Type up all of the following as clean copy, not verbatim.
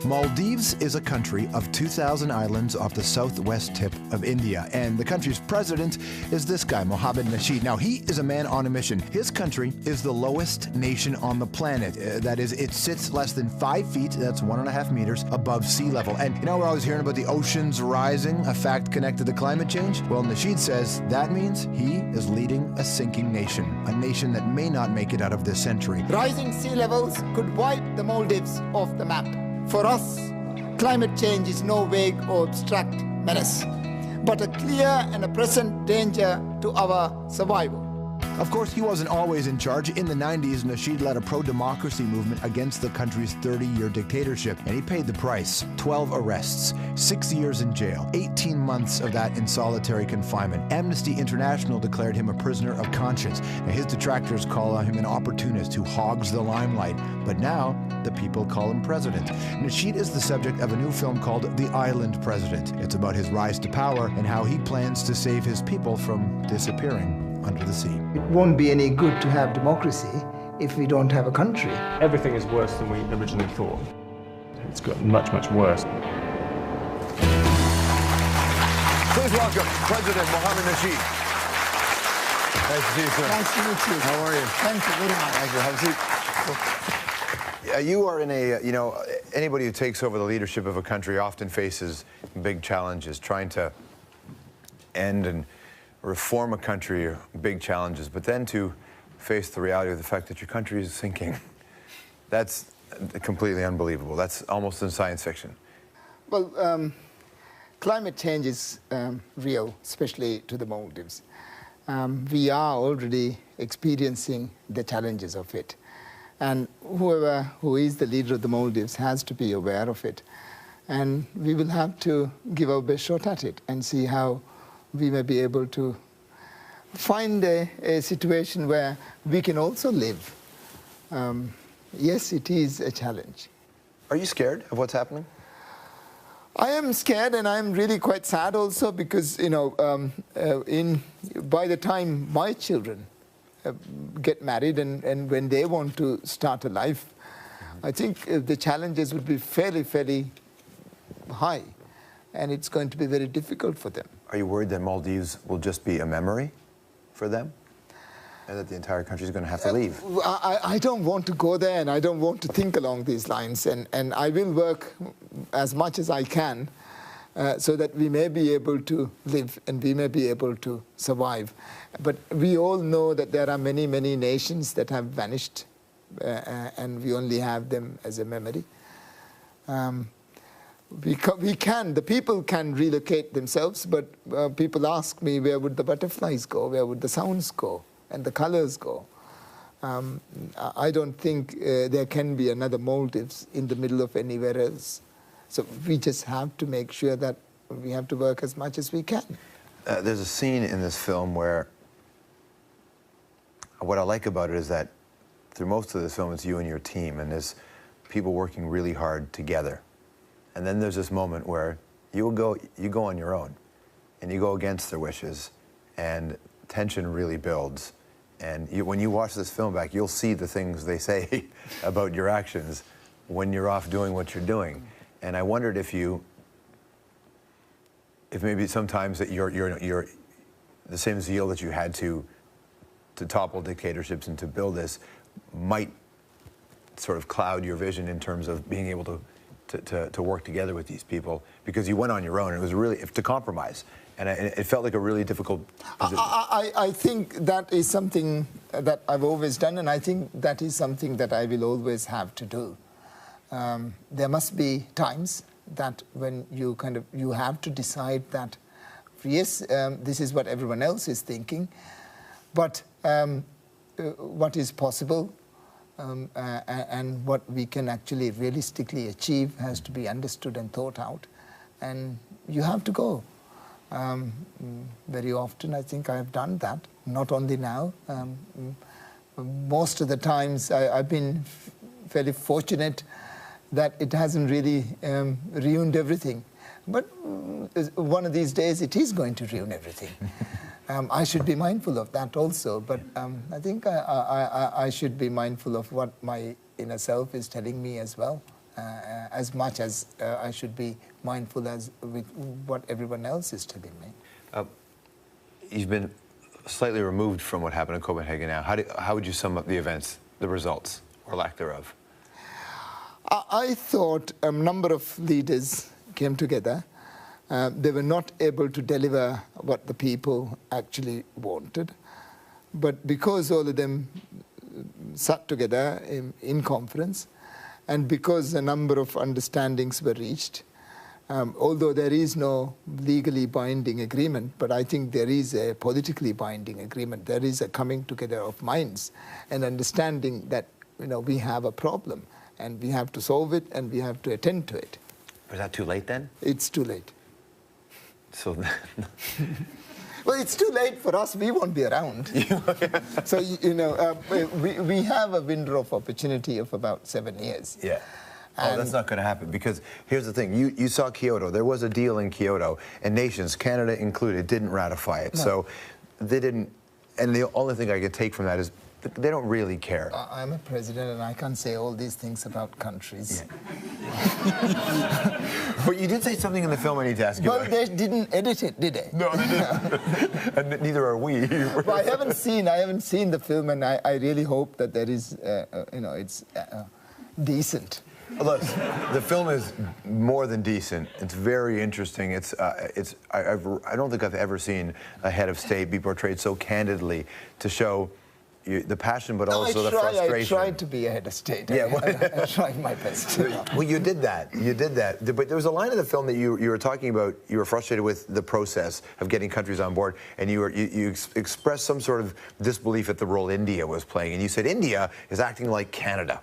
Maldives is a country of 2,000 islands off the southwest tip of India, and the country's president is this guy, Mohamed Nasheed. Now, he is a man on a mission. His country is the lowest nation on the planet. That is, it sits less than 5 feet, that's 1.5 meters, above sea level. And you know, we're always hearing about the oceans rising, a fact connected to climate change. Well, Nasheed says that means he is leading a sinking nation, a nation that may not make it out of this century. Rising sea levels could wipe the Maldives off the map. For us, climate change is no vague or abstract menace, but a clear and a present danger to our survival. Of course, he wasn't always in charge. In the 90s, Nasheed led a pro-democracy movement against the country's 30-year dictatorship, and he paid the price. 12 arrests, 6 years in jail, 18 months of that in solitary confinement. Amnesty International declared him a prisoner of conscience. Now, his detractors call him an opportunist who hogs the limelight, but now the people call him president. Nasheed is the subject of a new film called The Island President. It's about his rise to power and how he plans to save his people from disappearing under the sea. It won't be any good to have democracy if we don't have a country. Everything is worse than we originally thought. It's got much, much worse. Please welcome President Mohamed Nasheed. Nice to see you, sir. Nice to meet you. How are you? Thank you very much. Thank you. Have a seat. You are in a, you know, anybody who takes over the leadership of a country often faces big challenges. Trying to end and reform a country are big challenges, but then to face the reality of the fact that your country is sinking, that's completely unbelievable. That's almost in science fiction. Well, climate change is real, especially to the Maldives. We are already experiencing the challenges of it. And who is the leader of the Maldives has to be aware of it. And we will have to give our best shot at it and see how we may be able to find a situation where we can also live. Yes, it is a challenge. Are you scared of what's happening? I am scared, and I'm really quite sad also because, you know, by the time my children get married and when they want to start a life, I think the challenges would be fairly high, and it's going to be very difficult for them. Are you worried that Maldives will just be a memory for them? And that the entire country is going to have to leave? I don't want to go there, and I don't want to think along these lines. And I will work as much as I can so that we may be able to live and we may be able to survive. But we all know that there are many nations that have vanished, and we only have them as a memory. The people can relocate themselves, but people ask me, where would the butterflies go? Where would the sounds go? And the colors go? I don't think there can be another Maldives in the middle of anywhere else. So we just have to make sure that we have to work as much as we can. There's a scene in this film where what I like about it is that through most of this film, it's you and your team, and there's people working really hard together. And then there's this moment where you go on your own, and you go against their wishes, and tension really builds. And when you watch this film back, you'll see the things they say about your actions when you're off doing what you're doing. And I wondered if maybe sometimes that you're the same zeal that you had to topple dictatorships and to build this might sort of cloud your vision in terms of being able to work together with these people, because you went on your own. And it was really to compromise, and it felt like a really difficult position. I think that is something that I've always done, and I think that is something that I will always have to do. There must be times that when you have to decide that, yes, this is what everyone else is thinking, but what is possible and what we can actually realistically achieve has to be understood and thought out, and you have to go. Very often I think I have done that, not only now. Most of the times I've been fairly fortunate that it hasn't really ruined everything. But one of these days it is going to ruin everything. I should be mindful of that also, but I think I should be mindful of what my inner self is telling me as well. as much as I should be mindful as with what everyone else is telling me. You've been slightly removed from what happened in Copenhagen now. How would you sum up the events, the results, or lack thereof? I thought a number of leaders came together. They were not able to deliver what the people actually wanted. But because all of them sat together in conference, and because a number of understandings were reached, although there is no legally binding agreement, but I think there is a politically binding agreement. There is a coming together of minds and understanding that we have a problem and we have to solve it and we have to attend to it. Was that too late then? It's too late. So, well, it's too late for us. We won't be around. So, we have a window of opportunity of about 7 years. Yeah. Oh, that's not going to happen, because here's the thing. You saw Kyoto. There was a deal in Kyoto, and nations, Canada included, didn't ratify it. No. So they didn't, and the only thing I could take from that is they don't really care. I'm a president, and I can't say all these things about countries. Yeah. But you did say something in the film I need to ask you about. Well, they didn't edit it, did they? No, they didn't. And neither are we. Well, I haven't seen the film, and I really hope that there is, it's decent. Look, the film is more than decent. It's very interesting. I don't think I've ever seen a head of state be portrayed so candidly to show the passion, but also the frustration. I tried to be a head of state. Yeah, I tried my best. Well, you did that. You did that. But there was a line in the film that you were talking about. You were frustrated with the process of getting countries on board, and you expressed some sort of disbelief at the role India was playing, and you said India is acting like Canada.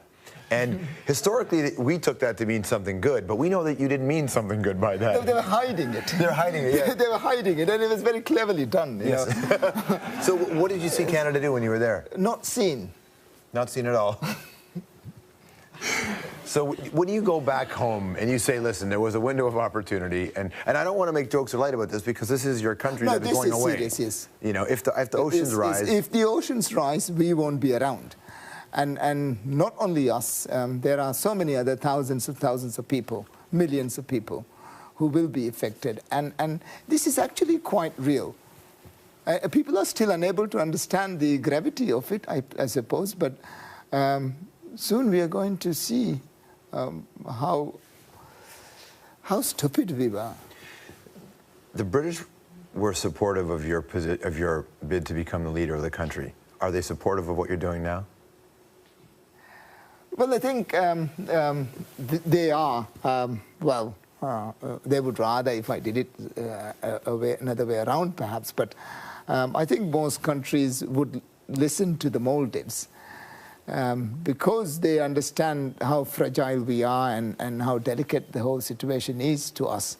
And historically, we took that to mean something good, but we know that you didn't mean something good by that. No, they were hiding it. They were hiding it, yeah. They were hiding it, and it was very cleverly done. Yes. So what did you see Canada do when you were there? Not seen. Not seen at all. So when you go back home and you say, listen, there was a window of opportunity, and I don't want to make jokes or light about this, because this is your country that is going away. Serious, yes. If the oceans rise... If the oceans rise, we won't be around. And not only us, there are so many other thousands of people, millions of people, who will be affected. And this is actually quite real. People are still unable to understand the gravity of it, I suppose, but soon we are going to see how stupid we were. The British were supportive of your bid to become the leader of the country. Are they supportive of what you're doing now? Well, I think they are. They would rather if I did it another way around, perhaps. But I think most countries would listen to the Maldives because they understand how fragile we are and how delicate the whole situation is to us.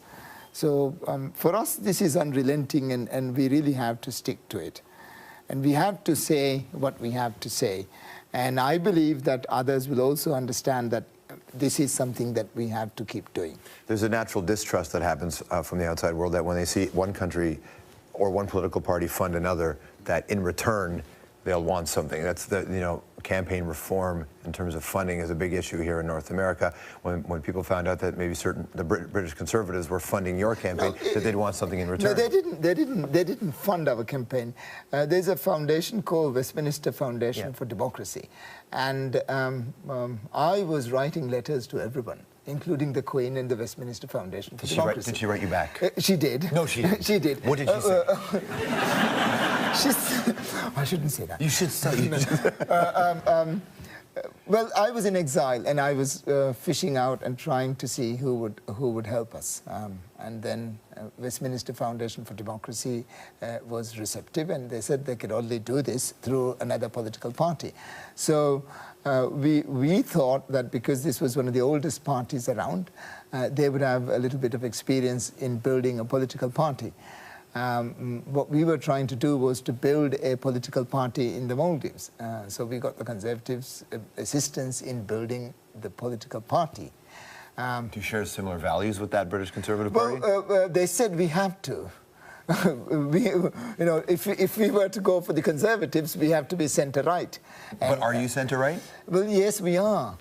So for us, this is unrelenting, and we really have to stick to it. And we have to say what we have to say. And I believe that others will also understand that this is something that we have to keep doing. There's a natural distrust that happens from the outside world, that when they see one country or one political party fund another, that in return they'll want something. That's the campaign reform in terms of funding is a big issue here in North America. When people found out that maybe the British Conservatives were funding your campaign, that they'd want something in return. No, they didn't fund our campaign. There's a foundation called Westminster Foundation for Democracy, and I was writing letters to everyone, including the Queen and the Westminster Foundation for Democracy. Did she write you back? She did. No, she didn't. She did. What did she say? I shouldn't say that. You should say. Well, I was in exile, and I was fishing out and trying to see who would help us. And then Westminster Foundation for Democracy was receptive, and they said they could only do this through another political party. So we thought that because this was one of the oldest parties around, they would have a little bit of experience in building a political party. What we were trying to do was to build a political party in the Maldives. So we got the Conservatives' assistance in building the political party. Do you share similar values with that British Conservative Party? Well, they said we have to. If we were to go for the Conservatives, we have to be centre-right. But are you centre-right? Well, yes, we are.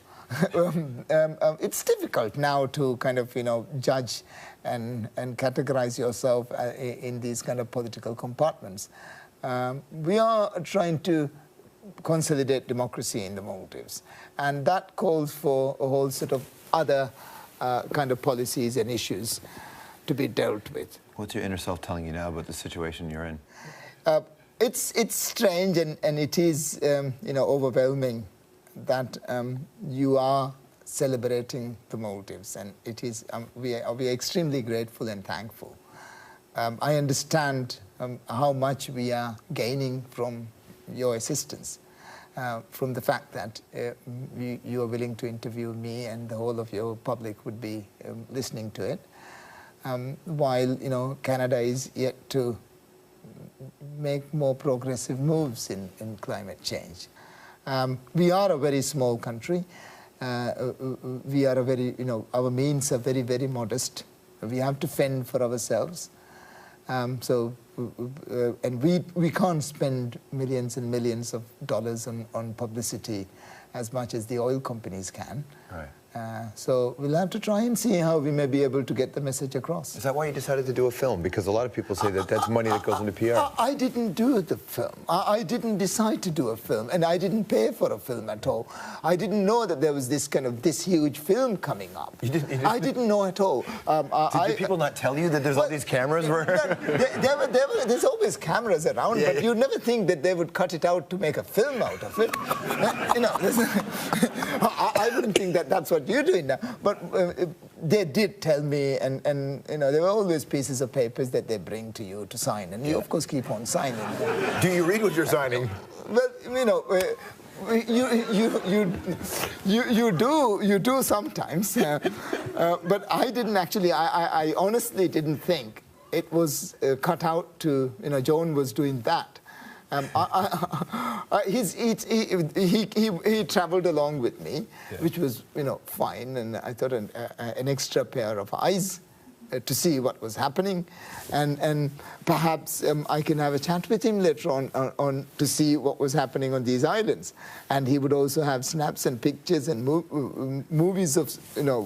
it's difficult now to kind of, judge and categorize yourself in these kind of political compartments. We are trying to consolidate democracy in the Maldives, and that calls for a whole set of other kind of policies and issues to be dealt with. What's your inner self telling you now about the situation you're in? It's strange and it is overwhelming that you are celebrating the Maldives, and it is we are extremely grateful and thankful. I understand how much we are gaining from your assistance, from the fact that you are willing to interview me and the whole of your public would be listening to it, while Canada is yet to make more progressive moves in climate change. We are a very small country. We are a very, our means are very, very modest. We have to fend for ourselves. And we can't spend millions and millions of dollars on publicity as much as the oil companies can. Right. So we'll have to try and see how we may be able to get the message across. Is that why you decided to do a film? Because a lot of people say that that's money that goes into PR. I didn't do the film. I didn't decide to do a film, and I didn't pay for a film at all. I didn't know that there was this huge film coming up. You didn't? I didn't know at all. Did people not tell you that there's all these cameras? There's always cameras around, but you'd never think that they would cut it out to make a film out of it. I wouldn't think that that's what you're doing now. But they did tell me, and there were always pieces of papers that they bring to you to sign, and you of course keep on signing. Do you read what you're signing? Well, you do sometimes, but I didn't actually. I honestly didn't think it was cut out to. Joan was doing that. He traveled along with me, which was fine, and I thought an extra pair of eyes to see what was happening, and perhaps I can have a chat with him later on to see what was happening on these islands, and he would also have snaps and pictures and movies of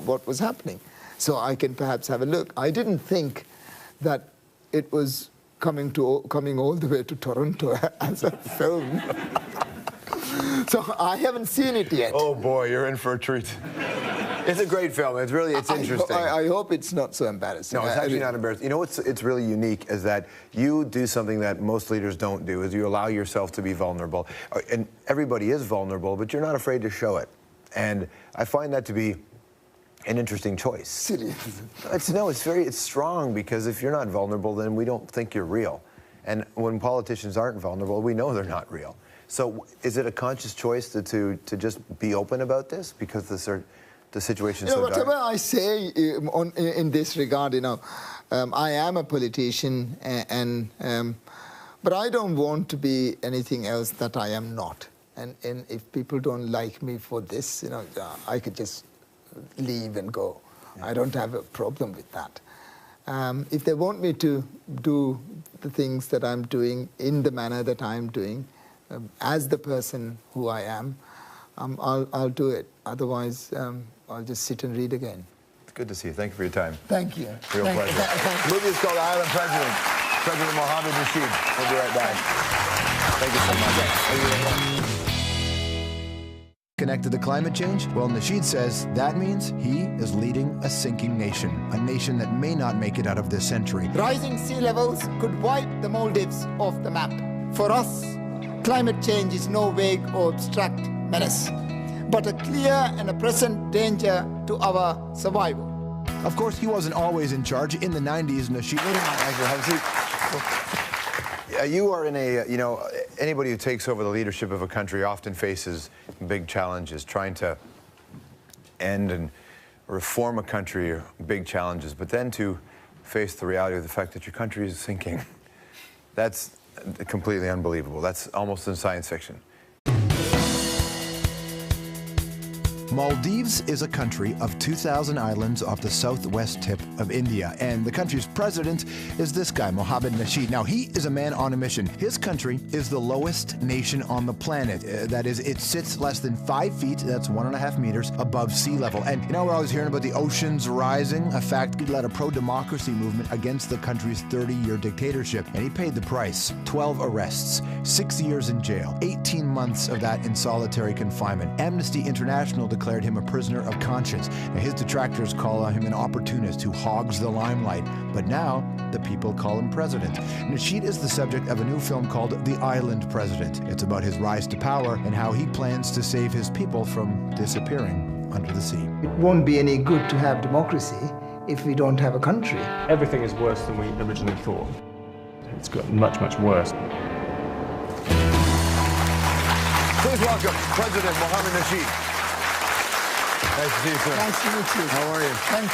what was happening, so I can perhaps have a look. I didn't think that it was coming all the way to Toronto as a film. So I haven't seen it yet. Oh boy, you're in for a treat. It's a great film. It's interesting. I hope it's not so embarrassing. No, it's actually not embarrassing. You know what's really unique is that you do something that most leaders don't do, is you allow yourself to be vulnerable. And everybody is vulnerable, but you're not afraid to show it. And I find that to be an interesting choice. Silly. It's strong, because if you're not vulnerable, then we don't think you're real. And when politicians aren't vulnerable, we know they're not real. So is it a conscious choice to just be open about this, because the situation's so dark? Whatever I say in this regard, I am a politician, but I don't want to be anything else that I am not. And if people don't like me for this, I could just leave and go. Yeah. I don't have a problem with that. If they want me to do the things that I'm doing in the manner that I'm doing, as the person who I am, I'll do it. Otherwise, I'll just sit and read again. It's good to see you. Thank you for your time. Thank you. Real pleasure. The movie is called Island President. President Mohamed Nasheed. We'll be right back. Thank you so much. Thank you very much. Connected to climate change? Well, Nasheed says that means he is leading a sinking nation, a nation that may not make it out of this century. Rising sea levels could wipe the Maldives off the map. For us, climate change is no vague or abstract menace, but a clear and a present danger to our survival. Of course, he wasn't always in charge. In the 90s, Nasheed... You are in anybody who takes over the leadership of a country often faces big challenges. Trying to end and reform a country are big challenges, but then to face the reality of the fact that your country is sinking, that's completely unbelievable. That's almost in science fiction. Maldives is a country of 2,000 islands off the southwest tip of India, and the country's president is this guy, Mohamed Nasheed. Now, he is a man on a mission. His country is the lowest nation on the planet. That is, it sits less than 5 feet, that's 1.5 meters, above sea level. And you know, we're always hearing about the oceans rising. A fact, he led a pro-democracy movement against the country's 30-year dictatorship, and he paid the price. 12 arrests, 6 years in jail, 18 months of that in solitary confinement. Amnesty International declared him a prisoner of conscience. Now, his detractors call him an opportunist who hogs the limelight, but now the people call him president. Nasheed is the subject of a new film called The Island President. It's about his rise to power and how he plans to save his people from disappearing under the sea. It won't be any good to have democracy if we don't have a country. Everything is worse than we originally thought. It's got much, much worse. Please welcome President Mohamed Nasheed. Nice to see you, sir. Nice to meet you. How are you? Thank you.